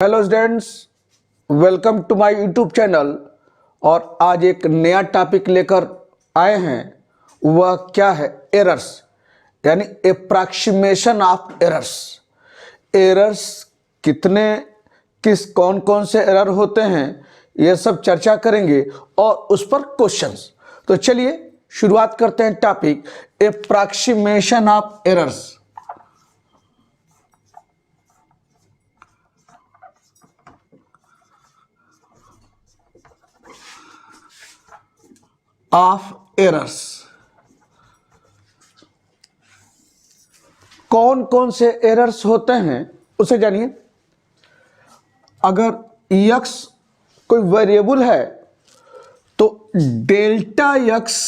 Hello students, welcome to my YouTube channel. और आज एक नया टॉपिक लेकर आए हैं। वह क्या है? एरर्स, यानी एप्रोक्सीमेशन ऑफ एरर्स। एरर्स कौन कौन से एरर होते हैं, ये सब चर्चा करेंगे और उस पर क्वेश्चंस। तो चलिए शुरुआत करते हैं topic approximation of errors. Of errors, कौन कौन से एरर्स होते हैं उसे जानिए। अगर x कोई वेरिएबल है तो delta x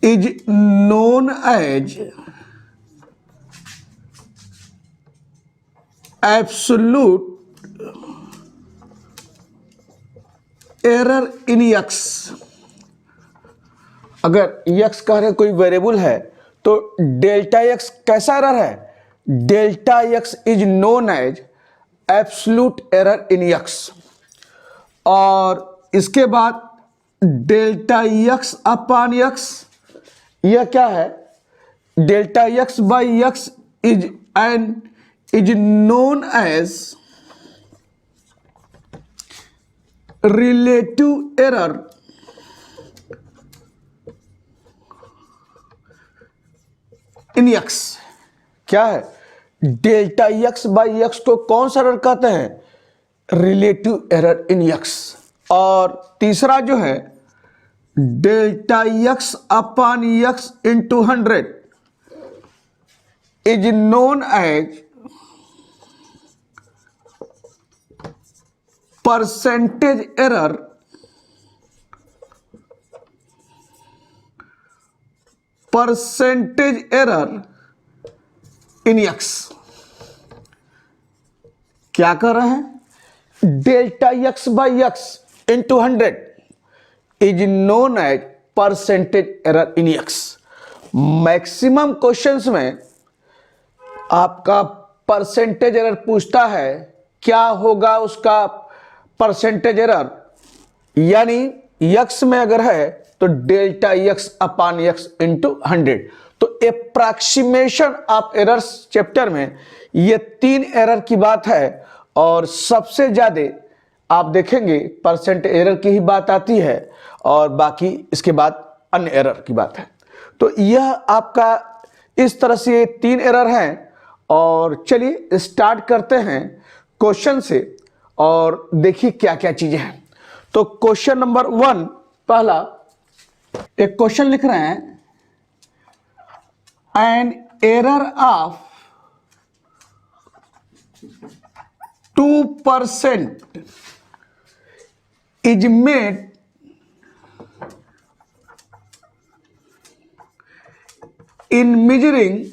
is known as absolute error in x। अगर x कह रहे कोई वेरिएबल है तो डेल्टा x कैसा एरर है? Delta x is known as absolute error in x। और इसके बाद डेल्टा x अपॉन x, यह क्या है? Delta x by x is known as relative error in x। क्या है? डेल्टा x बाई x को कौन सा एरर कहते हैं? Relative error in x। और तीसरा जो है delta x upon x into 100 is known as percentage error in x। क्या कर रहे हैं? Delta x by x into 100 is known as percentage error in x। Maximum questions में आपका परसेंटेज एरर पूछता है, क्या होगा उसका परसेंटेज एरर? यानी x में अगर है तो delta x upon x into 100। तो एप्रोक्सीमेशन ऑफ एरर्स चैप्टर में ये 3 एरर की बात है और सबसे ज्यादा आप देखेंगे परसेंटेज एरर की ही बात आती है और बाकी इसके बाद अन्य एरर की बात है। तो यह आपका इस तरह से 3 एरर हैं। और चलिए स्टार्ट करते हैं क्वेश्चन से और देखिए क्या क्या चीजें हैं। तो क्वेश्चन नंबर 1, पहला एक क्वेश्चन लिख रहे हैं, an error of 2% is made in measuring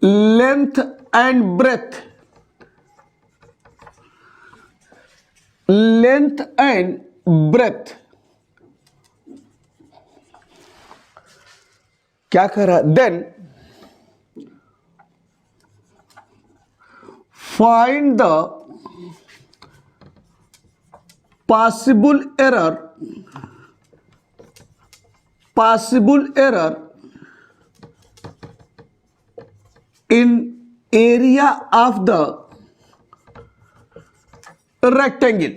length and breadth क्या कर रहा है? Then find the possible error in area of the rectangle।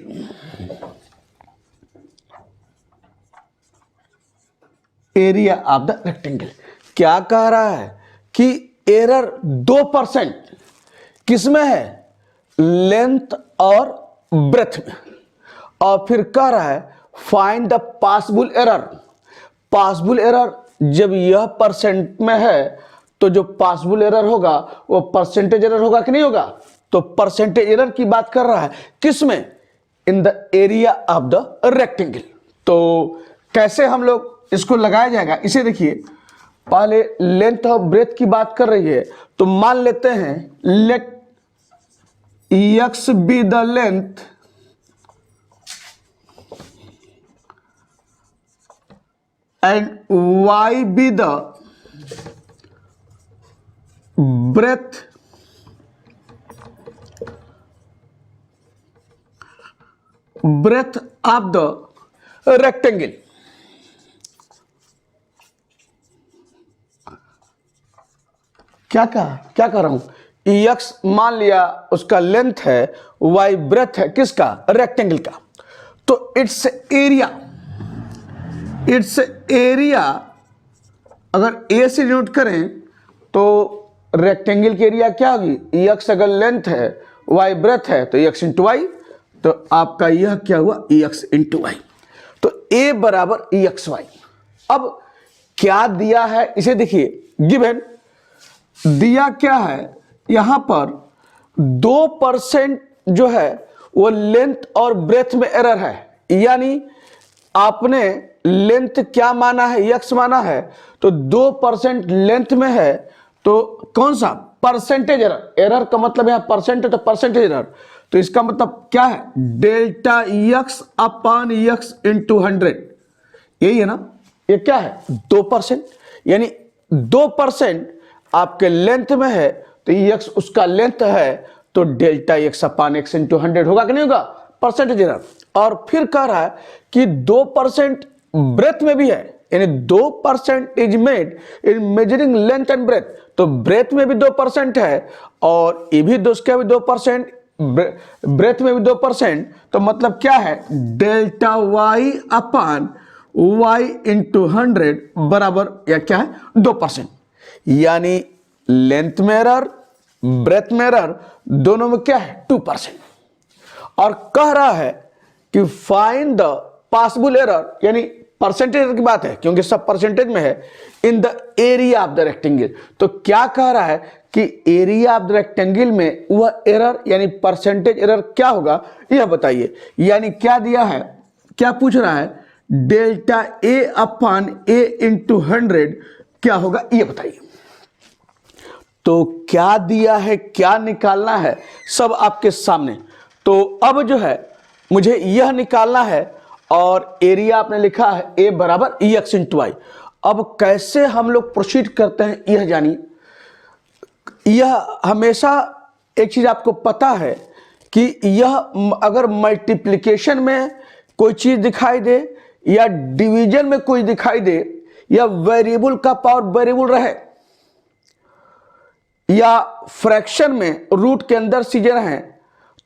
Area of the rectangle. क्या कह रहा है कि एरर 2% किसमें है? लेंथ और ब्रेथ में। और फिर कह रहा है find the possible error. Possible error जब यह परसेंट में है तो जो पॉसिबल एरर होगा वो परसेंटेज एरर होगा कि नहीं होगा? तो परसेंटेज एरर की बात कर रहा है किसमें? In the area of the rectangle. तो कैसे हम लोग इसको लगाया जाएगा, इसे देखिए। पहले लेंथ और ब्रेथ की बात कर रही है तो मान लेते हैं let x be the length and y be the breadth of the rectangle. क्या कर रहा हूं, एक्स मान लिया उसका लेंथ है, वाई ब्रेथ है किसका, रेक्टेंगल का, तो इट्स एरिया अगर ए से डिनोट करें तो रेक्टेंगल की एरिया क्या होगी, एक्स अगर लेंथ है, वाई ब्रेथ है तो एक्स इंटू वाई, तो आपका यह क्या हुआ, एक्स इंटू वाई, तो ए बराबर एक्स वाई। अब क्या दिया है इसे देखिए, गिवन दिया क्या है, यहां पर 2% जो है वो लेंथ और ब्रेथ में एरर है, यानी आपने लेंथ क्या माना है, एक्स माना है, तो 2% लेंथ में है, तो कौन सा परसेंटेज एरर, एरर का मतलब यहां परसेंट है तो परसेंटेज एरर, तो इसका मतलब क्या है, delta x upon x into 100, यही है ना, ये क्या है 2%, यानी 2% आपके लेंथ में है तो एक्स उसका लेंथ है, तो delta x upon x into 100 होगा कि नहीं होगा, परसेंटेज एरर। और फिर कह रहा है कि 2% ब्रेथ में भी है, यानी 2% is made in measuring length and breadth, तो ब्रेथ में भी 2% है और ये भी उसका भी 2%, ब्रेथ में भी 2%, तो मतलब क्या है, delta y upon y into 100 बराबर या क्या है 2%, यानी लेंथ में एरर, ब्रेथ में एरर, दोनों में क्या है 2%। और कह रहा है कि फाइंड द पॉसिबल एरर, यानी परसेंटेज की बात है क्योंकि सब परसेंटेज में है, in the area of the rectangle, तो क्या कह रहा है कि एरिया ऑफ द रेक्टेंगल में वह एरर यानी परसेंटेज एरर क्या होगा, यह बताइए। यानी क्या दिया है, क्या पूछ रहा है, delta A upon A into 100 क्या होगा ये बताइए। तो क्या दिया है, क्या निकालना है, सब आपके सामने। तो अब जो है मुझे यह निकालना है और एरिया आपने लिखा है ए बराबर एक्स इंटू वाई। अब कैसे हम लोग प्रोसीड करते हैं यह जानिए। यह हमेशा एक चीज आपको पता है कि यह अगर मल्टीप्लिकेशन में कोई चीज दिखाई दे या डिवीजन में कोई दिखाई दे या वेरिएबल का पावर वेरिएबल रहे या फ्रैक्शन में रूट के अंदर चीजें रहें,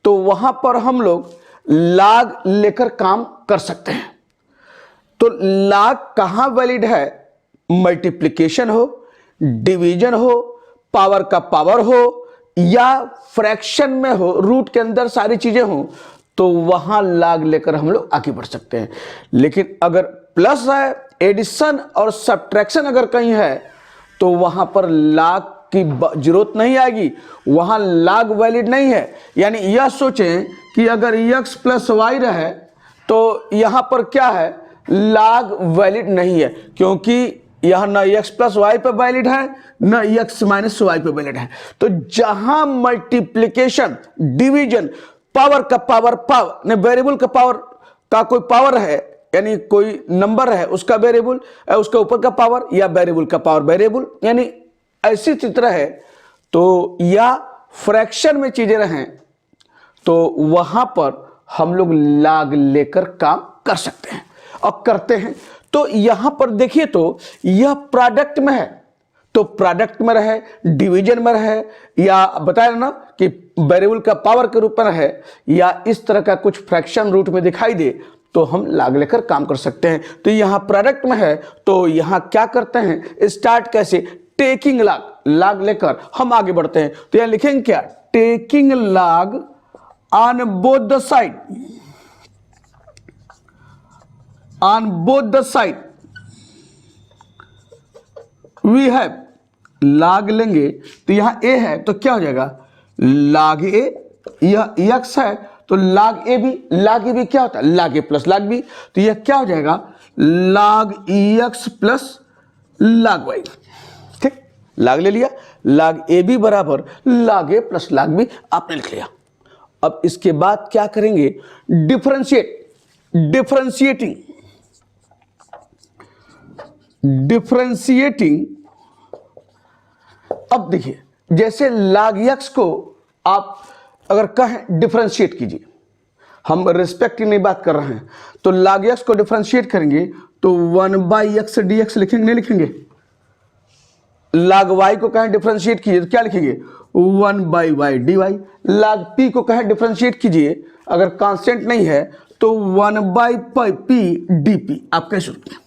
तो वहां पर हम लोग लॉग लेकर काम कर सकते हैं। तो लॉग कहां वैलिड है, मल्टीप्लिकेशन हो, डिवीजन हो, पावर का पावर हो या फ्रैक्शन में हो, रूट के अंदर सारी चीजें हो, तो वहां लॉग लेकर हम लोग आगे बढ़ सकते हैं। लेकिन अगर प्लस है, एडिशन और सब्ट्रैक्शन अगर कहीं है, तो वहां पर लॉग की जरूरत नहीं आएगी, वहां लॉग वैलिड नहीं है। यानी यह सोचें कि अगर x प्लस वाई रहे तो यहां पर क्या है, लॉग वैलिड नहीं है, क्योंकि यह न x प्लस वाई पर वैलिड है न x माइनस वाई पर वैलिड है। तो जहां मल्टीप्लिकेशन, डिवीजन, पावर का पावर, पावर वेरिएबल का पावर का कोई पावर है, यानी कोई नंबर है उसका वेरिएबल, उसका ऊपर का पावर या वेरिएबल का पावर वेरिएबल, यानी ऐसी चित्र है, तो या फ्रैक्शन में चीजें रहें, तो वहां पर हम लोग लॉग लेकर काम कर सकते हैं और करते हैं। तो यहां पर देखिए, तो यह प्रोडक्ट में है, तो प्रोडक्ट में रहे, डिवीजन में रहे, या बताया ना कि वेरिएबल का पावर के रूप में रहे, या इस तरह का कुछ फ्रैक्शन रूट में दिखाई दे, तो हम लॉग लेकर काम कर सकते हैं। तो यहां प्रोडक्ट में है, तो यहां क्या करते हैं, स्टार्ट कैसे, टेकिंग लॉग, लॉग लेकर हम आगे बढ़ते हैं। तो यहां लिखेंगे क्या, taking log on both the side, on both the side we have, log लेंगे तो यहां ए है तो क्या हो जाएगा, लॉग ए, यह एक्स है तो लॉग ए भी क्या होता है, log a plus log b, तो यह क्या हो जाएगा, log x plus log y. ठीक, लॉग ले लिया, लॉग ए बी बराबर log a plus log b आपने लिख लिया। अब इसके बाद क्या करेंगे, डिफरेंशिएटिंग। अब देखिए, जैसे log x को आप अगर कहें डिफरेंशिएट कीजिए, हम रिस्पेक्ट की नहीं बात कर रहे हैं, तो log x को डिफरेंशिएट करेंगे तो 1/x dx लिखेंगे, नहीं लिखेंगे? log y को कहें डिफरेंशिएट कीजिए तो क्या लिखेंगे? 1/y dy। log p को कहें डिफरेंशिएट कीजिए, अगर कांस्टेंट नहीं है तो 1/p dp। आप कैसे लिखेंगे?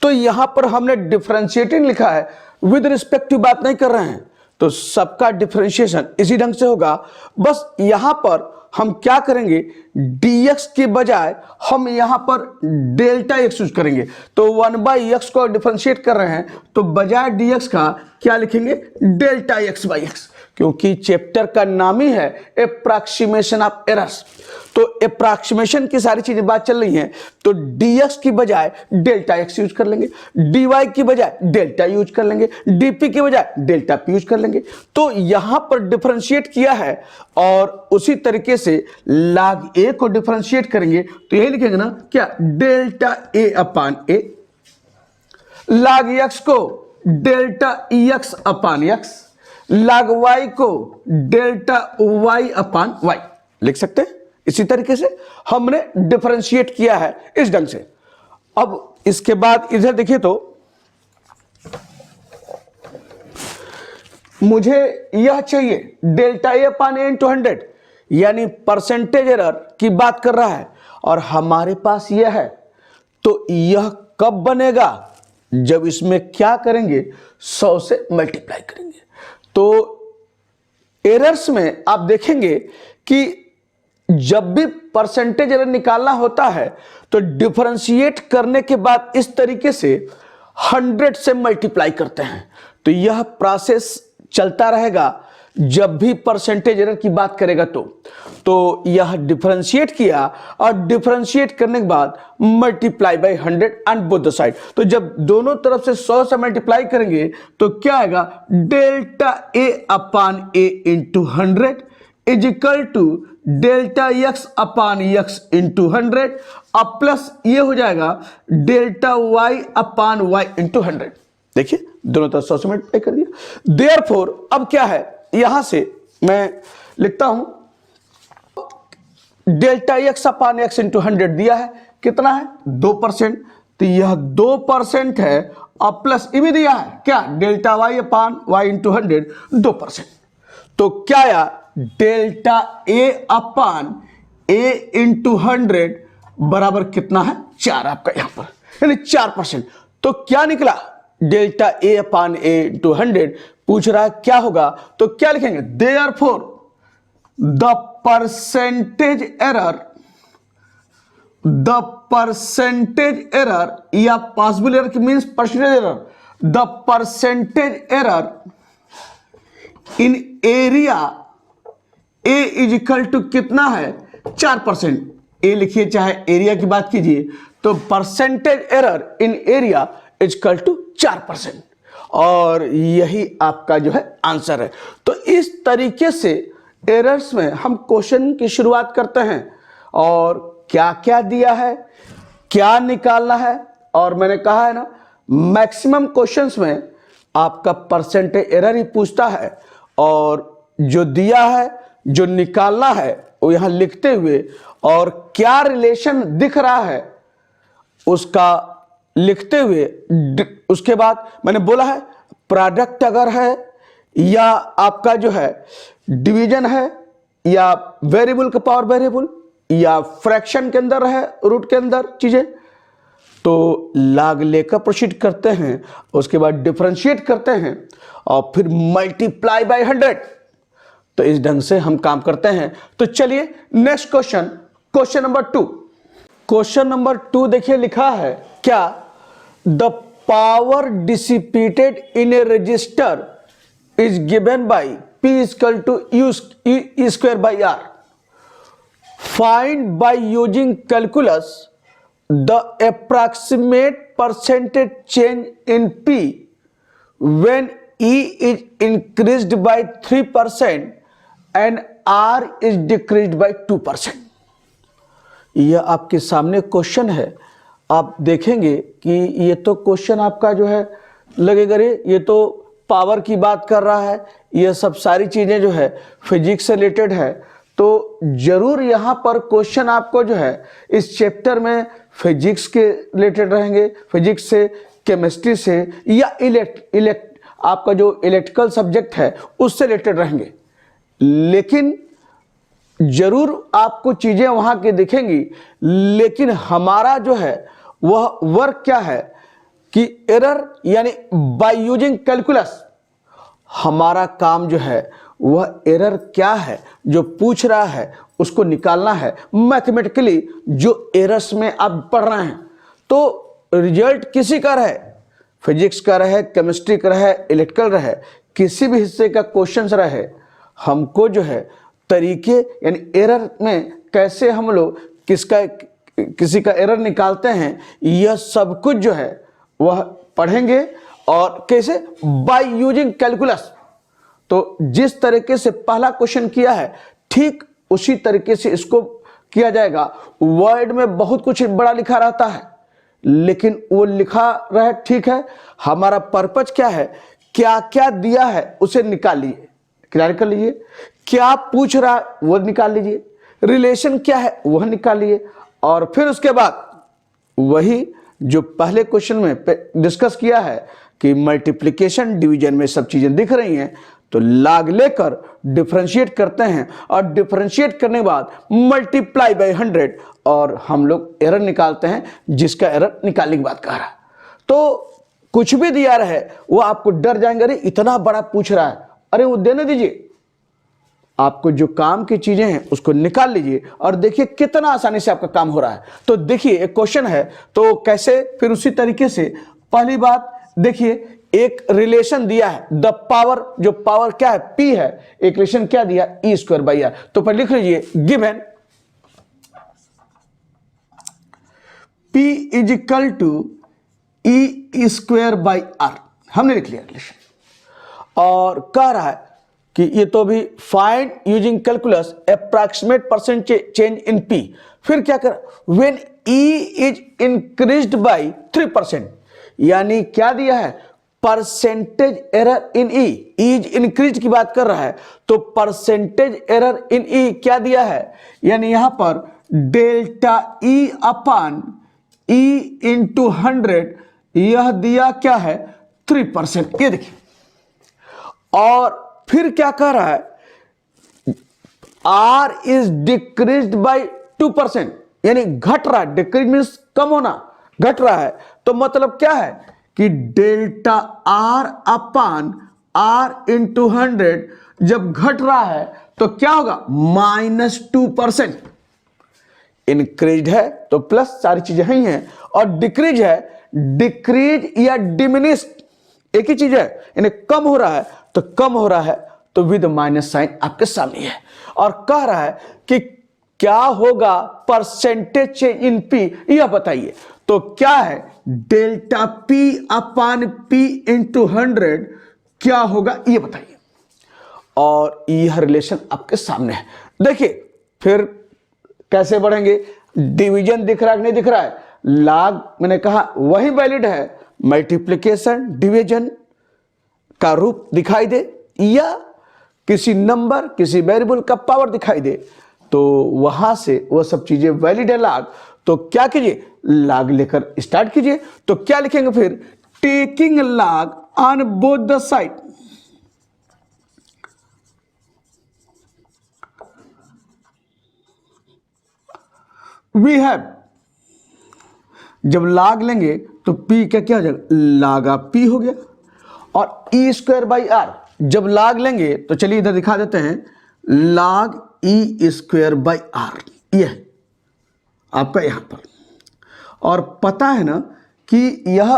तो यहां पर हमने डिफरेंशिएटिंग लिखा है, विद रिस्पेक्ट की बात नहीं कर रहे हैं, तो सबका डिफरेंशिएशन इसी ढंग से होगा। बस यहां पर हम क्या करेंगे, dx के बजाय हम यहां पर डेल्टा x यूज करेंगे। तो 1/x को डिफरेंशिएट कर रहे हैं तो बजाय dx का क्या लिखेंगे, डेल्टा x/x, क्योंकि चैप्टर का नाम ही है एप्रोक्सीमेशन ऑफ एरर्स। तो एप्रोक्सीमेशन की सारी चीजें बात चल रही हैं, तो dx की बजाय डेल्टा x यूज कर लेंगे, dy की बजाय डेल्टा यूज कर लेंगे, dp की बजाय डेल्टा p यूज कर लेंगे। तो यहां पर डिफरेंशिएट किया है और उसी तरीके से log a को डिफरेंशिएट करेंगे तो यही लिखेंगे ना, क्या, डेल्टा a/a। log x को डेल्टा x/x, log y को डेल्टा y/y लिख सकते हैं। इसी तरीके से हमने डिफरेंशिएट किया है इस ढंग से। अब इसके बाद इधर देखिए, तो मुझे यह चाहिए डेल्टा a/a इंटू 100, यानी परसेंटेज एरर की बात कर रहा है और हमारे पास यह है। तो यह कब बनेगा, जब इसमें क्या करेंगे, 100 से मल्टीप्लाई करेंगे। तो एरर्स में आप देखेंगे कि जब भी परसेंटेज एरर निकालना होता है तो डिफरेंशिएट करने के बाद इस तरीके से 100 से मल्टीप्लाई करते हैं। तो यह प्रोसेस चलता रहेगा जब भी परसेंटेज एरर की बात करेगा। तो यह डिफरेंशिएट किया और डिफरेंशिएट करने के बाद multiply by 100 and both the side. तो जब दोनों तरफ से 100 से मल्टीप्लाई करेंगे तो क्या आएगा, delta a/a into 100 is equal to delta x/x into 100 अब प्लस ये हो जाएगा डेल्टा y/y इंटू 100। देखिए दोनों तरफ 100 से मल्टीप्लाई कर दिया। देयरफॉर अब क्या है, यहां से मैं लिखता हूं डेल्टा x/x इंटू 100 दिया है, कितना है, 2%। तो यह 2% है और प्लस ये भी दिया है, क्या, डेल्टा y/y इंटू 100 2%। तो क्या आया, डेल्टा a/a इंटू 100 बराबर कितना है, 4 आपका यहां पर, यानी 4%। तो क्या निकला, डेल्टा a/a इंटू 100 पूछ रहा है क्या होगा, तो क्या लिखेंगे, देयरफॉर द परसेंटेज एरर या पॉसिबल एरर की means percentage error, the percentage error in area a is equal to कितना है, 4%। ए लिखिए चाहे एरिया की बात कीजिए, तो percentage error in area is equal to 4%, और यही आपका जो है आंसर है। तो इस तरीके से एरर्स में हम क्वेश्चन की शुरुआत करते हैं और क्या क्या दिया है, क्या निकालना है। और मैंने कहा है ना, मैक्सिमम क्वेश्चंस में आपका परसेंटेज एरर ही पूछता है और जो दिया है, जो निकालना है वो यहां लिखते हुए और क्या रिलेशन दिख रहा है उसका लिखते हुए, उसके बाद मैंने बोला है प्रोडक्ट अगर है या आपका जो है डिवीजन है या वेरिएबल का पावर वेरिएबल या फ्रैक्शन के अंदर है, रूट के अंदर चीजें, तो लॉग लेकर प्रोसीड करते हैं, उसके बाद डिफरेंशिएट करते हैं और फिर मल्टीप्लाई बाय 100। तो इस ढंग से हम काम करते हैं। तो चलिए next question, question number 2। Question number 2 देखिए लिखा है क्या, the power dissipated in a resistor is given by P equal to E square by R। Find by using calculus the approximate percentage change in P when E is increased by 3% and R is decreased by 2%। यह आपके सामने question है। आप देखेंगे कि ये तो question आपका जो है लगेगा रे, ये तो पावर की बात कर रहा है, यह सब सारी चीजें जो है फिजिक्स से रिलेटेड है। तो जरूर यहाँ पर क्वेश्चन आपको जो है इस चैप्टर में फिजिक्स के रिलेटेड रहेंगे, फिजिक्स से, केमिस्ट्री से, या आपका जो इलेक्ट्रिकल सब्जेक्ट है उससे रिलेटेड रहेंगे। लेकिन जरूर आपको चीजें वहां की दिखेंगी, लेकिन हमारा जो है वह वर्क क्या है कि एरर यानी बाय यूजिंग कैलकुलस, हमारा काम जो है वह एरर क्या है जो पूछ रहा है उसको निकालना है मैथमेटिकली। जो एरर्स में आप पढ़ रहे हैं तो रिजल्ट किसी का रहे, फिजिक्स का रहे, केमिस्ट्री का रहे, इलेक्ट्रिकल रहे, किसी भी हिस्से का क्वेश्चन रहे, हमको जो है तरीके यानी एरर में कैसे हम लोग किसी का एरर निकालते हैं, यह सब कुछ जो है वह पढ़ेंगे। और कैसे? Bye using calculus. तो जिस तरीके से पहला क्वेश्चन किया है ठीक उसी तरीके से इसको किया जाएगा। वर्ड में बहुत कुछ बड़ा लिखा रहता है, लेकिन वो लिखा रहे ठीक है, हमारा पर्पज क्या है, क्या क्या दिया है उसे निकालिए, क्लियर कर लीजिए, क्या पूछ रहा है वो निकाल लीजिए, रिलेशन क्या है वह निकालिए, और फिर उसके बाद वही जो पहले क्वेश्चन में डिस्कस किया है कि मल्टीप्लिकेशन डिवीजन में सब चीजें दिख रही हैं, तो लाग लेकर डिफरेंशिएट करते हैं और डिफरेंशिएट करने के बाद मल्टीप्लाई बाय 100 और हम लोग एरर निकालते हैं, जिसका एरर निकालने की बात कह रहा है। तो कुछ भी दिया रहे वो आपको डर जाएंगे, अरे इतना बड़ा पूछ रहा है, अरे वो देने दीजिए, आपको जो काम की चीजें हैं उसको निकाल लीजिए और देखिए कितना आसानी से आपका काम हो रहा है। तो देखिए एक क्वेश्चन है तो कैसे, फिर उसी तरीके से पहली बात देखिए, एक रिलेशन दिया है, द पावर, जो पावर क्या है p है, एक रिलेशन क्या दिया, e स्क्वायर बाई आर। तो पर लिख लीजिए given p is equal to e square by R, हमने लिख लिया रिलेशन। और कह रहा है कि ये तो भी find using calculus approximate percent change in p। फिर क्या कर, when e is increased by 3%, यानी क्या दिया है, percentage error in e, is increase की बात कर रहा है, तो परसेंटेज एरर इन e क्या दिया है, यानी यहां पर delta e upon e into 100, यह दिया क्या है 3%, ये देखिए। और फिर क्या कह रहा है, r इज डिक्रीज्ड बाय 2%, यानी घट रहा है, डिक्रीज मीन्स कम होना, घट रहा है, तो मतलब क्या है कि delta r upon r into 100 जब घट रहा है तो क्या होगा, -2%। इंक्रीज है तो प्लस, सारी चीजें ही हैं, और डिक्रीज है, डिक्रीज या डिमिनिश एक ही चीज है, यानी कम हो रहा है, तो कम हो रहा है तो विद माइनस साइन आपके सामने है। और कह रहा है कि क्या होगा परसेंटेज चेंज इन p, यह बताइए। तो क्या है, delta p upon p into 100 क्या होगा ये बताइए। और यह रिलेशन आपके सामने है। देखिए फिर कैसे बढ़ेंगे, डिवीजन दिख रहा है कि नहीं दिख रहा है, लाग मैंने कहा वही वैलिड है, मल्टीप्लिकेशन डिवीजन का रूप दिखाई दे या किसी नंबर, किसी वेरिएबल का पावर दिखाई दे, तो वहां से वह सब चीजें वैलिड है लाग, तो क्या कीजिए, लाग लेकर स्टार्ट कीजिए। तो क्या लिखेंगे फिर, taking log on both the side, we have, जब लाग लेंगे तो p का क्या हो जाएगा, लागा p हो गया, और e स्क्वायर बाई आर जब लाग लेंगे तो चलिए इधर दिखा देते हैं, लाग e स्क्वायर बाई आर, ये है आपका यहां पर। और पता है ना कि यह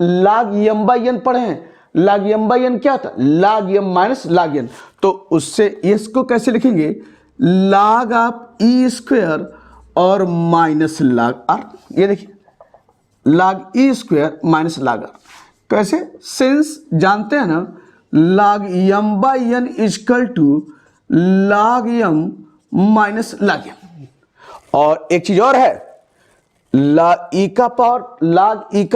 लाग m बाई n पढ़े हैं, लाग m बाई n क्या था, लाग m माइनस लाग n, तो उससे इसको कैसे लिखेंगे, लाग आप e स्क्वायर और माइनस लाग आर, ये देखिए log e square minus log R, कैसे, सिंस जानते हैं ना log m by n is equal to log m minus log m। और एक चीज और है, लाग e का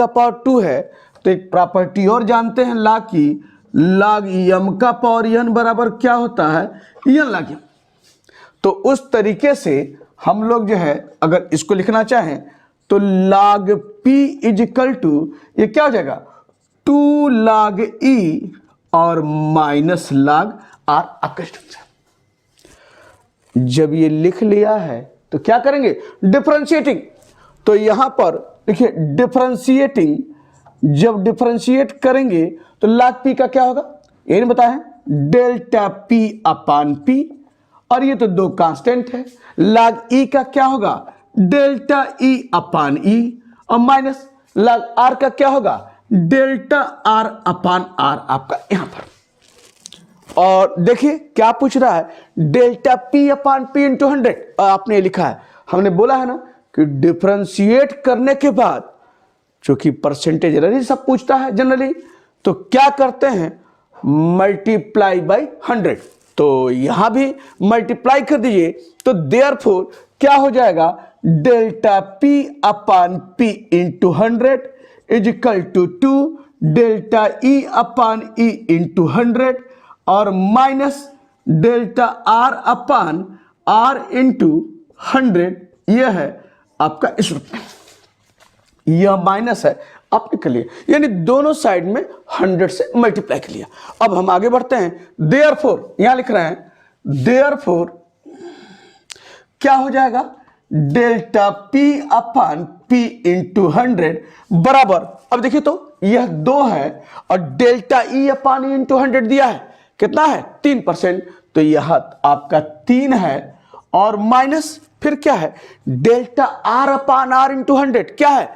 पावर 2 है, तो एक प्रॉपर्टी और जानते हैं लाग की, log m का पावर n बराबर क्या होता है, n log m। तो उस तरीके से हम लोग जो है अगर इसको लिखना चाहें तो log p is equal to ये क्या हो जाएगा 2 log e और माइनस log r। आपका स्ट्रक्चर जब ये लिख लिया है तो क्या करेंगे, डिफरेंशिएटिंग। तो यहां पर देखिए डिफरेंशिएटिंग, जब डिफरेंशिएट करेंगे तो log p का क्या होगा, ये नहीं बताया है, डेल्टा p अपान p, और ये तो दो कांस्टेंट है। log e का क्या होगा, डेल्टा e अपान e, और माइनस log r का क्या होगा, डेल्टा r अपान r। आपका यहां पर और देखिए क्या पूछ रहा है, delta p upon p into 100। आपने लिखा है, हमने बोला है ना कि डिफरेंशिएट करने के बाद चूंकि परसेंटेज एरर ही सब पूछता है जनरली, तो क्या करते हैं, मल्टीप्लाई बाई 100। तो यहां भी मल्टीप्लाई कर दीजिए, तो देयरफॉर क्या हो जाएगा, delta p upon p into 100 is equal to 2 delta e upon e into 100 और minus delta r upon r into 100। यह है आपका इस रूप में, यह माइनस है आपने कर लिया, यानी दोनों साइड में 100 से मल्टीप्लाई कर लिया। अब हम आगे बढ़ते हैं, देयरफॉर यहां लिख रहे हैं, देयरफॉर क्या हो जाएगा, delta p upon p into 100 बराबर, अब देखिए तो यह 2 है और delta e upon e into 100 दिया है, कितना है 3%, तो यह आपका 3 है और माइनस फिर क्या है, delta r upon r into 100 क्या है,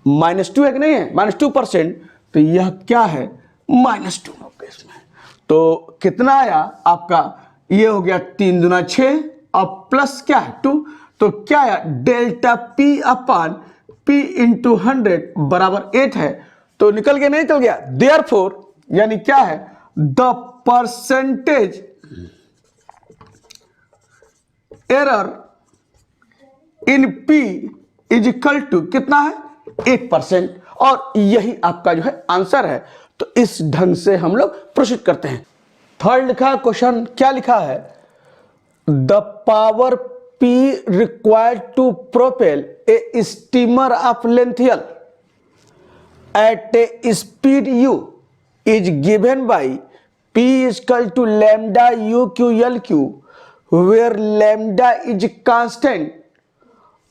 -2 है कि नहीं है, -2%, तो यह क्या है -2 इसमें। तो कितना आया आपका, ये हो गया 3 दूना 6 और प्लस क्या है 2, तो क्या आया, delta p upon p into 100 बराबर 8 है। तो निकल गया नहीं निकल गया, देयरफॉर यानी क्या है, the percentage error in p is equal to कितना है 8%, और यही आपका जो है आंसर है। तो इस ढंग से हम लोग प्रोसीड करते हैं। थर्ड लिखा है क्वेश्चन, क्या लिखा है, the power p required to propel a steamer of length L at a speed u is given by p is equal to lambda u q l q where lambda is constant,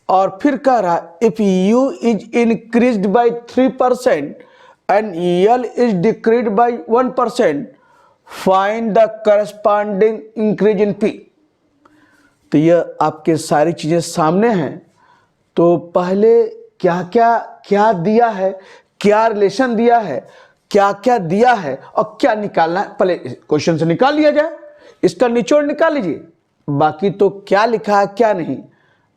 और फिर कह रहा if u is increased by 3% and l is decreased by 1% find the corresponding increase in p। तो यह आपके सारी चीजें सामने हैं। तो पहले क्या क्या क्या दिया है, क्या रिलेशन दिया है, क्या क्या दिया है और क्या निकालना है, पहले क्वेश्चन से निकाल लिया जाए, इसका निचोड़ निकाल लीजिए। बाकी तो क्या लिखा है क्या नहीं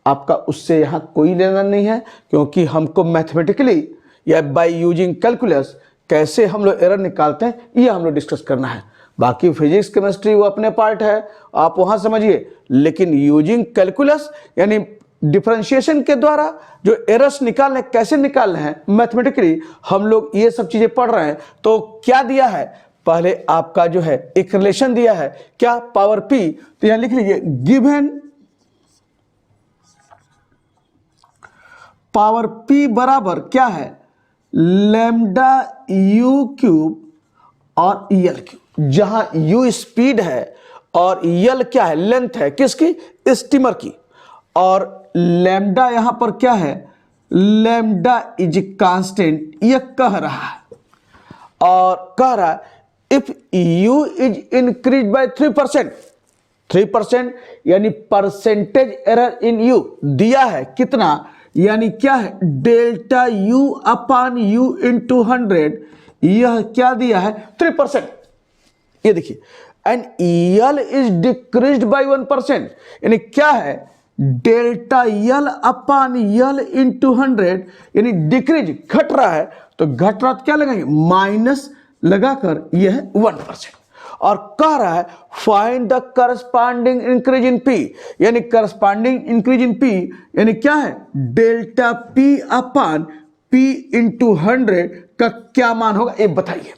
आपका उससे यहाँ कोई लेना नहीं है, क्योंकि हमको मैथमेटिकली या बाय यूजिंग कैलकुलस कैसे हम लोग एरर निकालते हैं ये हम लोग डिस्कस करना है। बाकी फिजिक्स केमिस्ट्री वो अपने पार्ट है, आप वहाँ समझिए, लेकिन यूजिंग कैलकुलस यानी डिफरेंशिएशन के द्वारा जो एरर्स निकालने कैसे निकालने हैं मैथमेटिकली हम लोग ये सब चीज़ें पढ़ रहे हैं। तो क्या दिया है, पहले आपका जो है एक रिलेशन दिया है, क्या, पावर p। तो यहाँ लिख लीजिए गिवन पावर p बराबर क्या है, लैम्डा u क्यूब और यल क्यूब, जहां u स्पीड है और यल क्या है, लेंथ है किसकी, स्टीमर की, और लैम्डा यहां पर क्या है, लैम्डा इज कांस्टेंट, यह कह रहा है, और कह रहा है if u is increase by 3% यानी परसेंटेज एरर इन u दिया है कितना, यानी क्या है, डेल्टा u अपान u इंटू 100, यह क्या दिया है 3%। ये देखिए, and L is decreased bye 1%, यानी क्या है, डेल्टा यल अपान यल इंटू 100, यानी डिक्रीज घट रहा है, तो घट रहा तो क्या लगाएंगे, माइनस लगाकर यह है 1%, और कह रहा है find the corresponding increase in p, यानी करस्पॉन्डिंग इंक्रीज इन p यानी क्या है, delta p upon p into 100 का क्या मान होगा ये बताइए।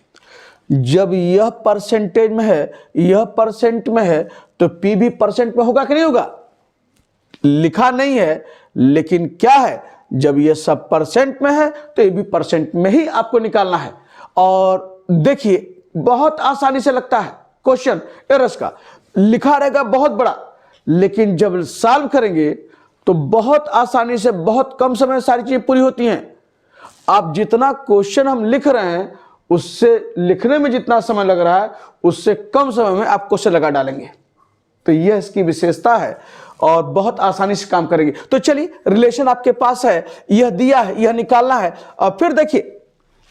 जब यह परसेंटेज में है, यह परसेंट में है, तो पी भी परसेंट में होगा कि नहीं होगा? लिखा नहीं है, लेकिन क्या है, जब यह सब परसेंट में है तो ये भी परसेंट में ही आपको निकालना है। और देखिए बहुत आसानी से लगता है क्वेश्चन एरर्स का, लिखा रहेगा बहुत बड़ा, लेकिन जब सॉल्व करेंगे तो बहुत आसानी से बहुत कम समय में सारी चीजें पूरी होती हैं। आप जितना क्वेश्चन हम लिख रहे हैं उससे लिखने में जितना समय लग रहा है उससे कम समय में आप क्वेश्चन लगा डालेंगे। तो यह इसकी विशेषता है और बहुत आसानी से काम करेंगे। तो चलिए, रिलेशन आपके पास है, यह दिया है, यह निकालना है। और फिर देखिए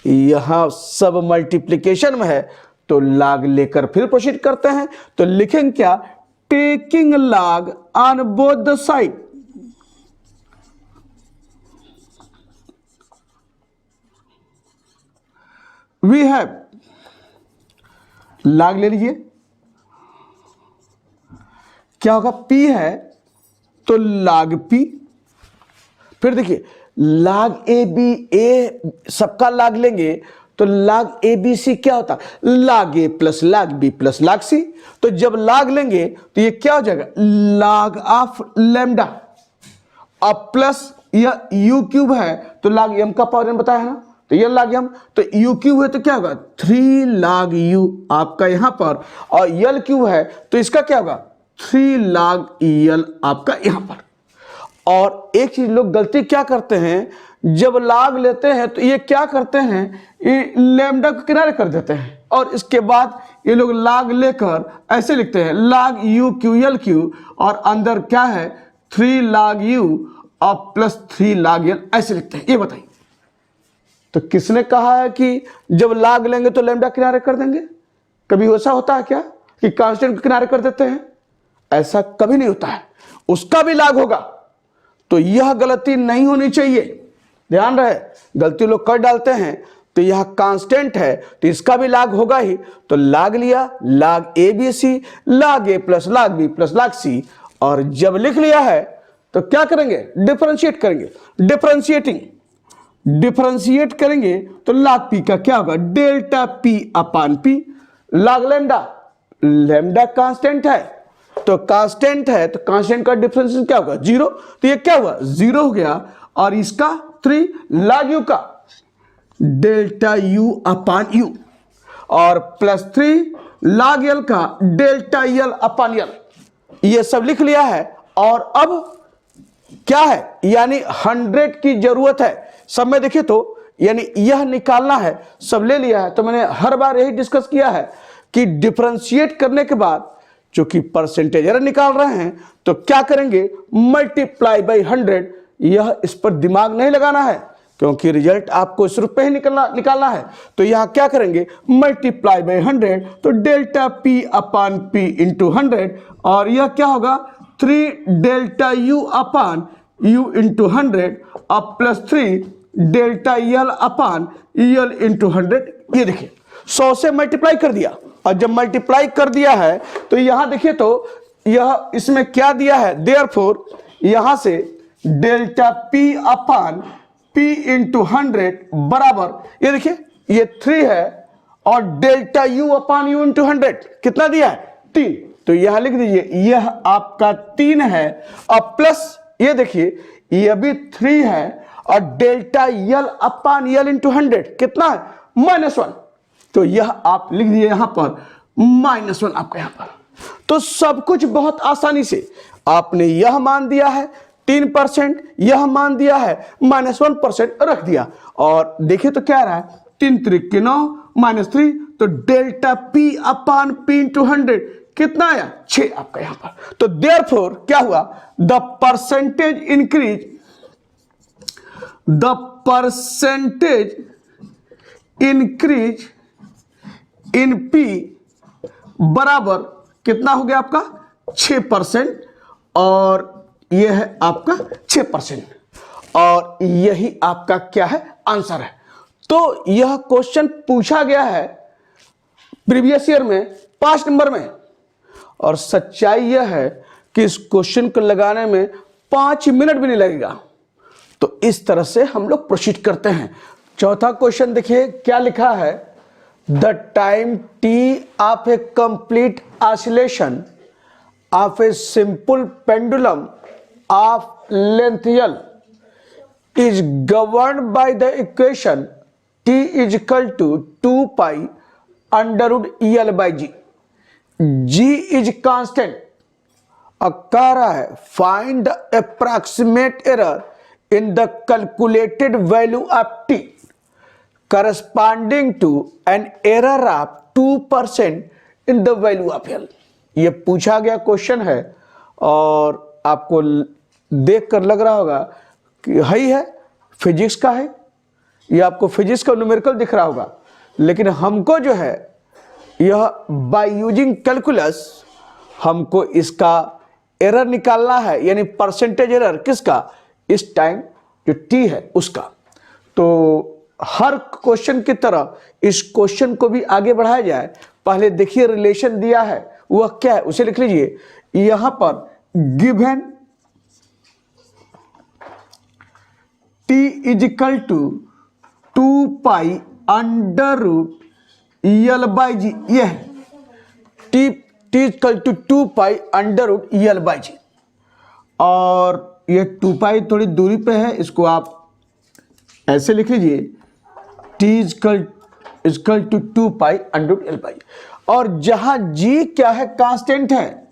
यहां सब मल्टीप्लिकेशन में है तो log लेकर फिर प्रोसीड करते हैं। तो लिखेंगे क्या, taking log on both the side. We have, log ले लीजिए, क्या होगा, P है तो log P। फिर देखिए log ए बी, ए सबका log लेंगे तो log ए बी सी क्या होता है, log ए plus log B plus log c. तो जब log लेंगे तो ये क्या हो जाएगा, log ऑफ लैम्डा। अब प्लस यह u क्यूब है तो log m का पावर n बताया है ना, तो ये log m, तो u क्यूब है तो क्या होगा 3 log u आपका यहां पर, और l क्यूब है तो इसका क्या होगा 3 log l आपका यहां पर। और एक चीज लोग गलती क्या करते हैं, जब log लेते हैं तो ये क्या करते हैं, ये लैम्डा को किनारे कर देते हैं और इसके बाद ये लोग log लेकर ऐसे लिखते हैं log u Q l Q, और अंदर क्या है 3 log u और प्लस 3 log l ऐसे लिखते हैं। ये बताइए, तो किसने कहा है कि जब log लेंगे तो लैम्डा किनारे कर देंगे? कभी ऐसा होता है क्या कि कांस्टेंट को किनारे कर देते हैं? ऐसा कभी नहीं होता है, उसका भी log होगा। तो यह गलती नहीं होनी चाहिए, ध्यान रहे, गलती लोग कर डालते हैं। तो यह कांस्टेंट है तो इसका भी log होगा ही, तो log लिया, log A B C, log A plus log B plus log C, और जब लिख लिया है तो क्या करेंगे, डिफरेंशिएट करेंगे। डिफरेंशिएट करेंगे तो log p का क्या होगा, delta p upon p। log lambda, lambda constant है तो कांस्टेंट है तो कांस्टेंट का डिफरेंशिएशन क्या होगा, 0। तो ये क्या हुआ, 0 हो गया, और इसका 3 log u का डेल्टा u अपान u, और प्लस 3 log l का डेल्टा l अपान l। ये सब लिख लिया है। और अब क्या है, यानी 100 की जरूरत है सब में। देखिए तो यानी यह निकालना है, सब ले लिया है। तो मैंने हर बार यही डिस्कस किया है कि डिफरेंशिएट करने के बाद चूंकि परसेंटेज एरर निकाल रहे हैं तो क्या करेंगे, मल्टीप्लाई बाई 100। यह इस पर दिमाग नहीं लगाना है क्योंकि रिजल्ट आपको इस रूप में ही निकालना है। तो यहां क्या करेंगे, मल्टीप्लाई बाई 100, तो delta p upon p into 100, और यह क्या होगा 3 डेल्टा u अपान u इंटू 100 और प्लस 3 डेल्टा l अपान l इंटू 100। ये देखिए 100 से मल्टीप्लाई कर दिया, और जब मल्टीप्लाई कर दिया है तो यहां देखिए तो यह इसमें क्या दिया है, देयरफॉर यहां से delta p upon p into 100 बराबर, ये देखिए ये 3 है, और डेल्टा u अपान u इंटू 100 कितना दिया है, 3। तो यहां लिख दीजिए यह आपका 3 है, और प्लस ये देखिए यह भी 3 है, और डेल्टा l अपान l इंटू 100 कितना है, -1। तो यह आप लिख दिए यहां पर -1 आपका यहां पर। तो सब कुछ बहुत आसानी से आपने यह मान दिया है 3%, यह मान दिया है -1% रख दिया, और देखिए तो क्या रहा है 3 त्रिक 9 -3, तो delta p upon p into 100 कितना आया, 6 आपका यहां पर। तो देयरफॉर क्या हुआ, the percentage increase in P बराबर कितना हो गया आपका 6%, और यह है आपका 6%, और यही आपका क्या है, आंसर है। तो यह क्वेश्चन पूछा गया है प्रीवियस ईयर में 5 नंबर में, और सच्चाई यह है कि इस क्वेश्चन को लगाने में 5 मिनट भी नहीं लगेगा। तो इस तरह से हम लोग प्रोसीड करते हैं। चौथा क्वेश्चन देखिए क्या लिखा है, the time t of a complete oscillation of a simple pendulum of length L is governed by the equation t is equal to 2 pi under root L by G. G is constant. अब कह रहा है find the approximate error in the calculated value of t corresponding to an error of 2% in the value of L. ये पूछा गया question है और आपको देखकर लग रहा होगा कि ही है, फिजिक्स का है, ये आपको फिजिक्स का न्यूमेरिकल दिख रहा होगा, लेकिन हमको जो है यह बाय यूजिंग कैलकुलस हमको इसका एरर निकालना है, यानी परसेंटेज एरर किसका, इस टाइम जो टी है उसका। तो हर क्वेश्चन की तरह इस क्वेश्चन को भी आगे बढ़ाया जाए। पहले देखिए रिलेशन दिया है वह क्या है, उसे लिख लीजिए। यहां पर given t is equal to 2 pi under root l by g, यह t equal to 2 pi under root l by g, और यह 2 पाई थोड़ी दूरी पे है, इसको आप ऐसे लिख लीजिए T equal to 2 pi under root L by. और जहां जी क्या है, कांस्टेंट है,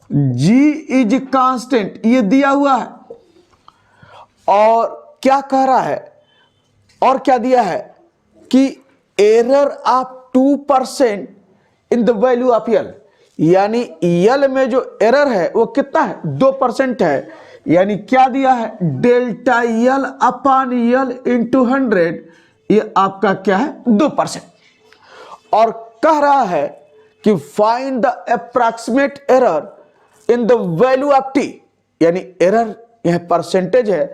जी इज कांस्टेंट, ये दिया हुआ है। और क्या कह रहा है, और क्या दिया है कि error of 2% in the value of l, यानी यल में जो एरर है वो कितना है, 2% है। यानी क्या दिया है, डेल्टा यल अपॉन यल इंटू 100, ये आपका क्या है 2%। और कह रहा है कि find the approximate error in the value of T, यानी एरर यह परसेंटेज है,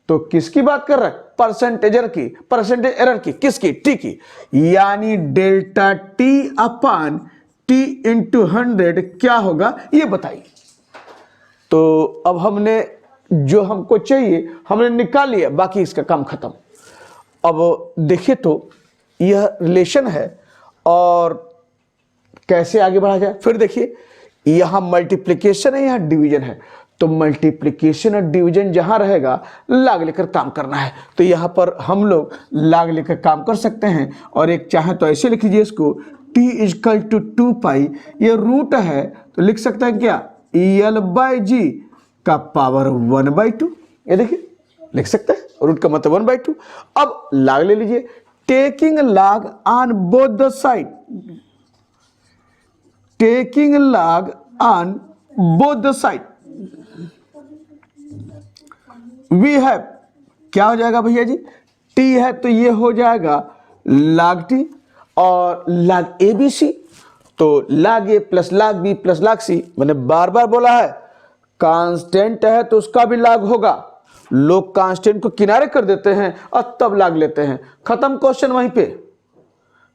तो किसकी बात कर रहा है, परसेंटेज एरर की, किसकी, टी की, यानी delta T upon T into 100 क्या होगा ये बताइए। तो अब हमने जो हमको चाहिए हमने निकाल लिया, बाकी इसका काम खत्म। अब देखिए तो यह रिलेशन है और कैसे आगे बढ़ा जाए। फिर देखिए यहां मल्टीप्लिकेशन है, यहां डिवीजन है, तो मल्टीप्लिकेशन और डिवीजन जहां रहेगा लाग लेकर काम करना है। तो यहां पर हम लोग लाग लेकर काम कर सकते हैं, और एक चाहे तो ऐसे लिख लीजिए इसको t इक्वल टू 2 पाई, ये रूट है तो लिख सकते हैं क्या, यल बाई जी का पावर 1/2, ये देखिए लिख सकते हैं, रूट का मतलब 1/2। अब लाग ले लीजिए, taking log on both the side, taking log on both the side we have, क्या हो जाएगा भैया जी, टी है तो ये हो जाएगा लाग टी, और लाग ए बी सी, तो लाग ए प्लस लाग बी प्लस लाग सी, मैंने बार बार बोला है कांस्टेंट है तो उसका भी लाग होगा। लोग कांस्टेंट को किनारे कर देते हैं और तब लाग लेते हैं, खत्म क्वेश्चन वहीं पे।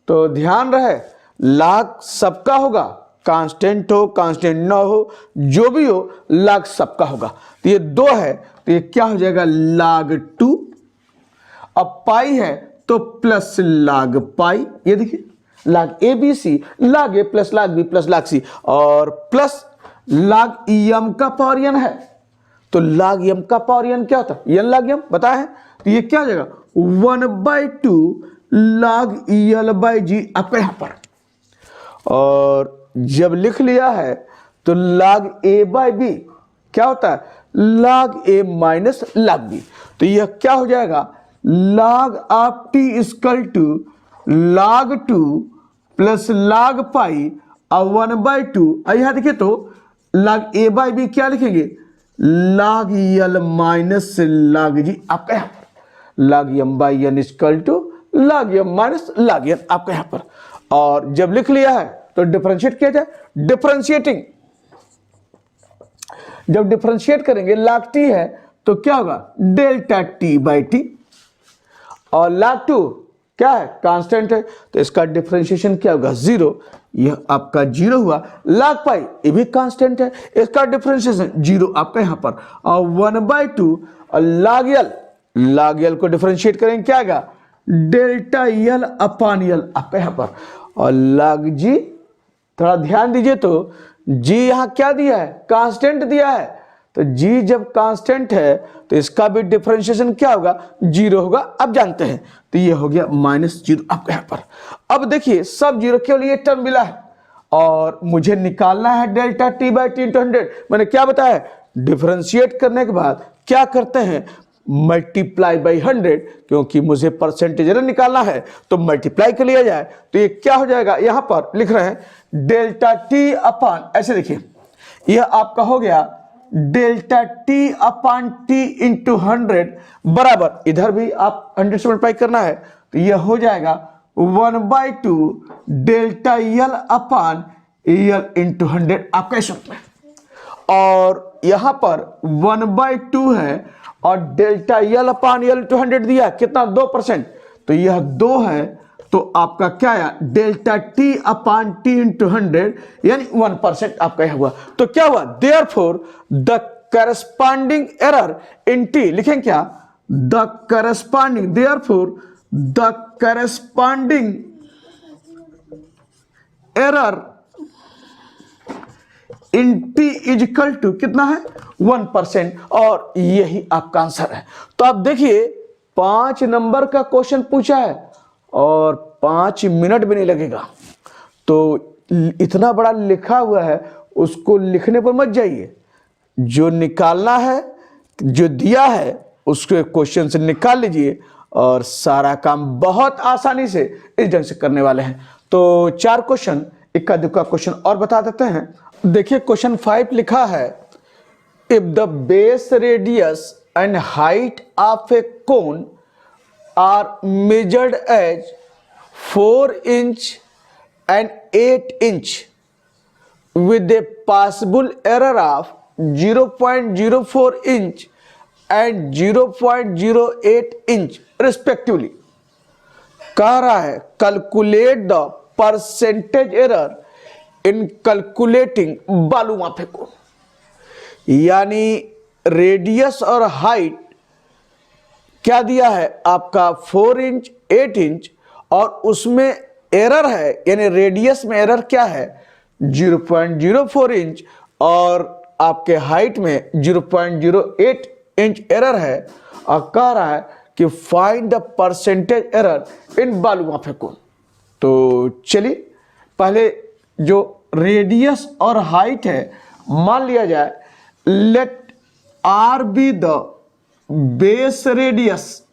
तो ध्यान रहे लाग सबका होगा, कांस्टेंट हो कांस्टेंट ना हो जो भी हो, लाग सबका होगा। तो ये 2 है तो ये क्या हो जाएगा, लाग 2। अब पाई है तो प्लस लाग पाई, ये देखिए लाग ए बी सी, लाग ए प्लस लाग बी प्लस लाग सी, और प्लस लाग यम का पावर n है, तो लाग यम का पावर n क्या होता है, n लाग यम बताया है, तो ये क्या हो जाएगा 1/2 लाग यल बाई जी आपका यहां पर। और जब लिख लिया है तो लाग ए बाई बी क्या होता है, लाग ए माइनस लाग बी, तो यह क्या हो जाएगा, लाग ऑफ टी इक्वल टू लाग 2 प्लस लाग पाई और 1/2। यहां देखिए तो लाग ए बाई बी क्या लिखेंगे, लाग यल माइनस लाग जी आपका यहां पर, log M by N equal to log M minus log N आपका यहां पर। और जब लिख लिया है तो डिफरेंशिएट किया जाए, डिफरेंशिएटिंग जब डिफरेंशिएट करेंगे लाग टी है तो क्या होगा, डेल्टा टी बाई टी, और लाग 2 क्या है, कांस्टेंट है, तो इसका डिफरेंशिएशन क्या होगा 0, यह आपका 0 हुआ। लाग पाई ये भी कांस्टेंट है, इसका डिफरेंशिएशन 0 आपका यहां पर, और 1/2 और लाग यल को डिफरेंशिएट करेंगे क्या आएगा, डेल्टा यल अपान यल। आप यहाँ पर और लग जी थोड़ा ध्यान दीजिए, तो जी यहाँ क्या दिया है, कांस्टेंट दिया है। तो जी जब कांस्टेंट है तो इसका भी डिफरेंशिएशन क्या होगा, जीरो होगा, आप जानते हैं। तो ये हो गया -0 आपके यहाँ पर। अब देखिए सब जीरो, केवल ये टर्म मिला है और मुझे निकालना है delta T by T into 100। मैंने क्या बताया, डिफरेंशिएट करने के बाद क्या करते हैं, मल्टीप्लाई बाई 100, क्योंकि मुझे परसेंटेज निकालना है तो मल्टीप्लाई कर लिया जाए। तो ये क्या हो जाएगा, यहां पर लिख रहे हैं डेल्टा टी अपान, ऐसे देखिए यह आपका हो गया delta T upon T into 100 बराबर, इधर भी आप 100 से मल्टीप्लाई करना है तो यह हो जाएगा 1/2 डेल्टा यल अपान यल इंटू 100 आपका इस रूप में। और यहां पर 1/2 है और डेल्टा यल अपान यल इंटू 100 दिया कितना, 2%, तो यह 2 है। तो आपका क्या आया, delta T upon T into 100 यानी 1% आपका यह हुआ। तो क्या हुआ, therefore the corresponding error in T, लिखें क्या, the corresponding, therefore the corresponding error in T equal to कितना है, 1%। और यही आपका आंसर है। तो आप देखिए 5 नंबर का क्वेश्चन पूछा है और 5 मिनट भी नहीं लगेगा। तो इतना बड़ा लिखा हुआ है, उसको लिखने पर मत जाइए, जो निकालना है, जो दिया है उसके क्वेश्चन से निकाल लीजिए और सारा काम बहुत आसानी से इस ढंग से करने वाले हैं। तो 4 क्वेश्चन, इक्का दुक्का क्वेश्चन और बता देते हैं। देखिए क्वेश्चन 5 लिखा है, if the base radius and height of a cone are measured as 4 inch and 8 inch with a possible error of 0.04 inch and 0.08 inch respectively, कह रहा है calculate the percentage error in calculating volume of a cone. यानी radius और height क्या दिया है आपका 4 inch 8 inch और उसमें एरर है, यानी रेडियस में एरर क्या है 0.04 इंच और आपके हाइट में 0.08 इंच एरर है। और कह रहा है कि find the percentage error in volume of a cone. तो चलिए पहले जो रेडियस और हाइट है मान लिया जाए, let r be the base radius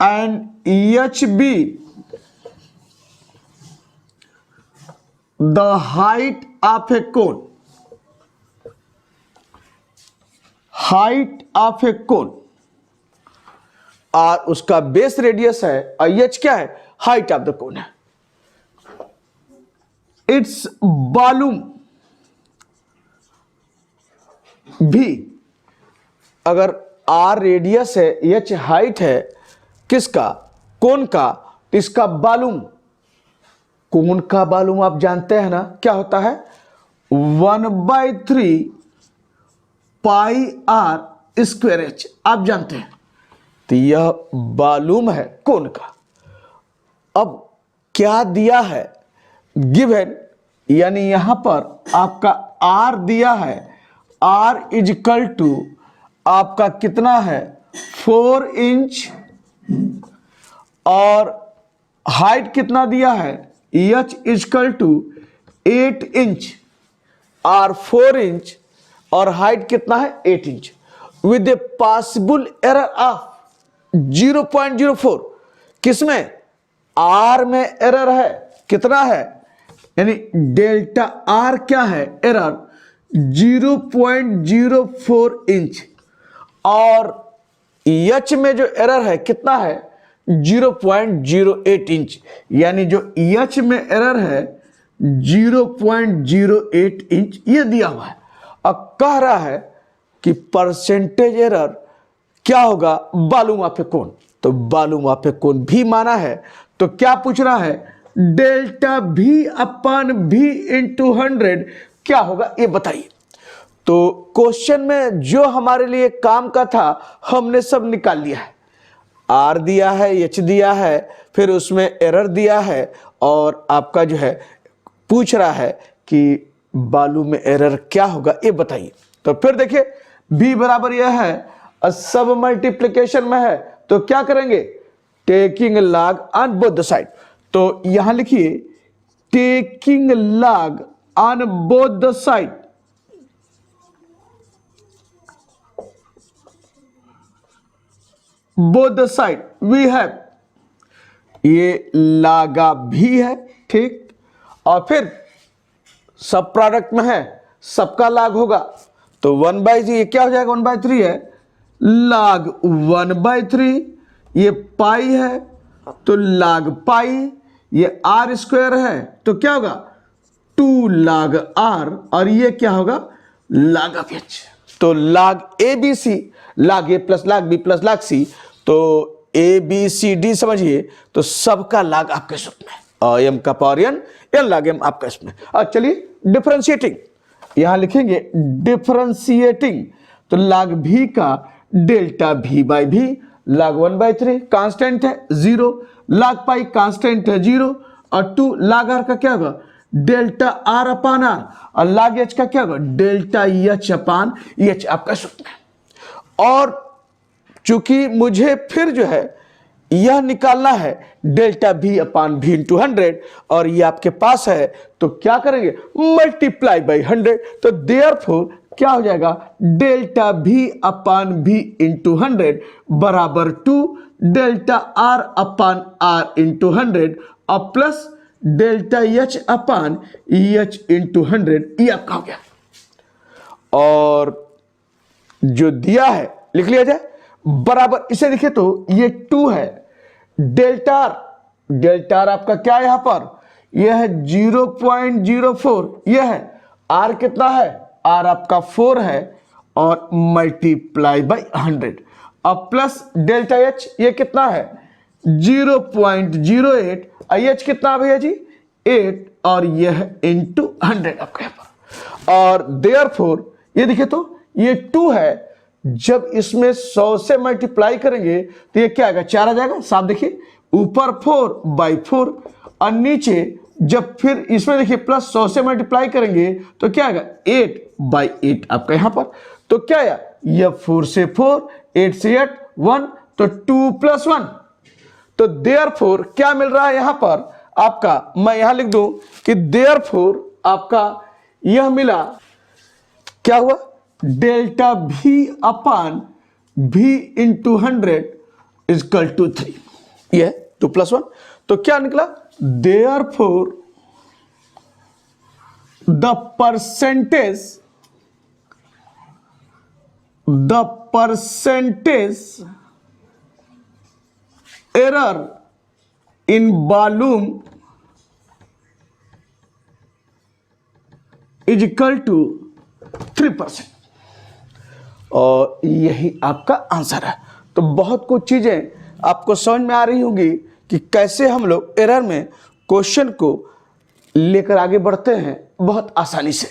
and h be the height of a cone, height of a cone और उसका बेस रेडियस है और एच क्या है, हाइट ऑफ द कोन है। इट्स वॉल्यूम भी, अगर आर रेडियस है एच हाइट है किसका, कोन का, तो इसका वॉल्यूम, कोन का वॉल्यूम आप जानते हैं ना क्या होता है, 1/3 पाई आर स्क्वायर एच, आप जानते हैं। तो यह वॉल्यूम है कोन का। अब क्या दिया है, गिवन, यानी यहां पर आपका आर दिया है, आर इजकल टू आपका कितना है 4 इंच और हाइट कितना दिया है एच इजकल टू 8 इंच और 4 इंच और हाइट कितना है 8 inch with a possible error of 0.04। किसमें, आर में एरर है, कितना है, यानी डेल्टा आर क्या है एरर 0.04 इंच और एच में जो एरर है कितना है 0.08 इंच, यानी जो एच में एरर है 0.08 इंच ये दिया हुआ है। अब कह रहा है कि परसेंटेज एरर क्या होगा वॉल्यूम ऑफ ए कोन। तो वॉल्यूम ऑफ ए कोन भी माना है, तो क्या पूछ रहा है डेल्टा भी अपान भी इंटू 100 क्या होगा ये बताइए। तो क्वेश्चन में जो हमारे लिए काम का था हमने सब निकाल लिया है। आर दिया है, एच दिया है, फिर उसमें एरर दिया है और आपका जो है पूछ रहा है कि बालू में एरर क्या होगा ये बताइए। तो फिर देखिए b बराबर यह है, सब मल्टीप्लिकेशन में है तो क्या करेंगे, taking log on both the side. तो यहां लिखिए taking log on both the side, both the side we have, ये लागा भी है, ठीक। और फिर सब प्रोडक्ट में है, सबका लाग होगा तो 1/3, ये क्या हो जाएगा 1/3 है, लाग 1/3, ये पाई है तो लाग पाई, ये आर स्क्वायर है तो क्या होगा 2 लाग आर, और ये क्या होगा लाग ऑफ एच। तो लाग ए बी सी, लाग ए प्लस लाग बी प्लस लाग सी, तो ए बी सी डी समझिए तो सबका लाग आपके सूत्र में, और एम का पावर एन, एन लाग एम आपका इसमें। और चलिए डिफरेंशिएटिंग, यहां लिखेंगे डिफरेंशिएटिंग, तो लाग भी का डेल्टा भी बाई भी, लाग 1/3 कांस्टेंट है 0, लाग पाई कांस्टेंट है 0, और 2 लाग आर का क्या होगा डेल्टा आर अपान आर, और लाग एच का क्या होगा डेल्टा एच अपान एच आपका सूत्र है। और चूंकि मुझे फिर जो है यह निकालना है डेल्टा भी अपान भी इंटू 100, और ये आपके पास है तो क्या करेंगे मल्टीप्लाई बाई 100, तो देयरफॉर क्या हो जाएगा डेल्टा भी अपान भी इंटू 100 बराबर 2 delta R upon R into 100 और plus delta H upon H into 100, ये आपका हो गया। और जो दिया है लिख लिया जाए बराबर, इसे लिखे तो ये 2 है, डेल्टा आर आपका क्या है यहां पर, यह है 0.04, यह है आर कितना है, आर आपका 4 है, और मल्टीप्लाई बाई 100, अब प्लस डेल्टा एच ये कितना है 0.08, एच कितना भैया जी 8, और यह इंटू 100 आपका यहाँ पर। और देयरफॉर ये देखिए तो ये 2 है, जब इसमें 100 से मल्टीप्लाई करेंगे तो ये क्या आएगा 4 आ जाएगा, साफ देखिए ऊपर 4/4, और नीचे जब फिर इसमें देखिए प्लस 100 से मल्टीप्लाई करेंगे तो क्या आएगा 8/8 आपका यहां पर। तो क्या आया ये 4 से 4, 8 से 8, 1, तो 2 + 1, तो देयरफॉर क्या मिल रहा है यहां पर आपका, मैं यहां लिख दूं कि देयरफॉर आपका यह मिला, क्या हुआ डेल्टा भी अपान भी इंटू 100 इजकल टू 3, ये 2 + 1, तो क्या निकला therefore the percentage error in volume equal to 3%, और यही आपका आंसर है। तो बहुत कुछ चीजें आपको समझ में आ रही होंगी कि कैसे हम लोग एरर में क्वेश्चन को लेकर आगे बढ़ते हैं बहुत आसानी से।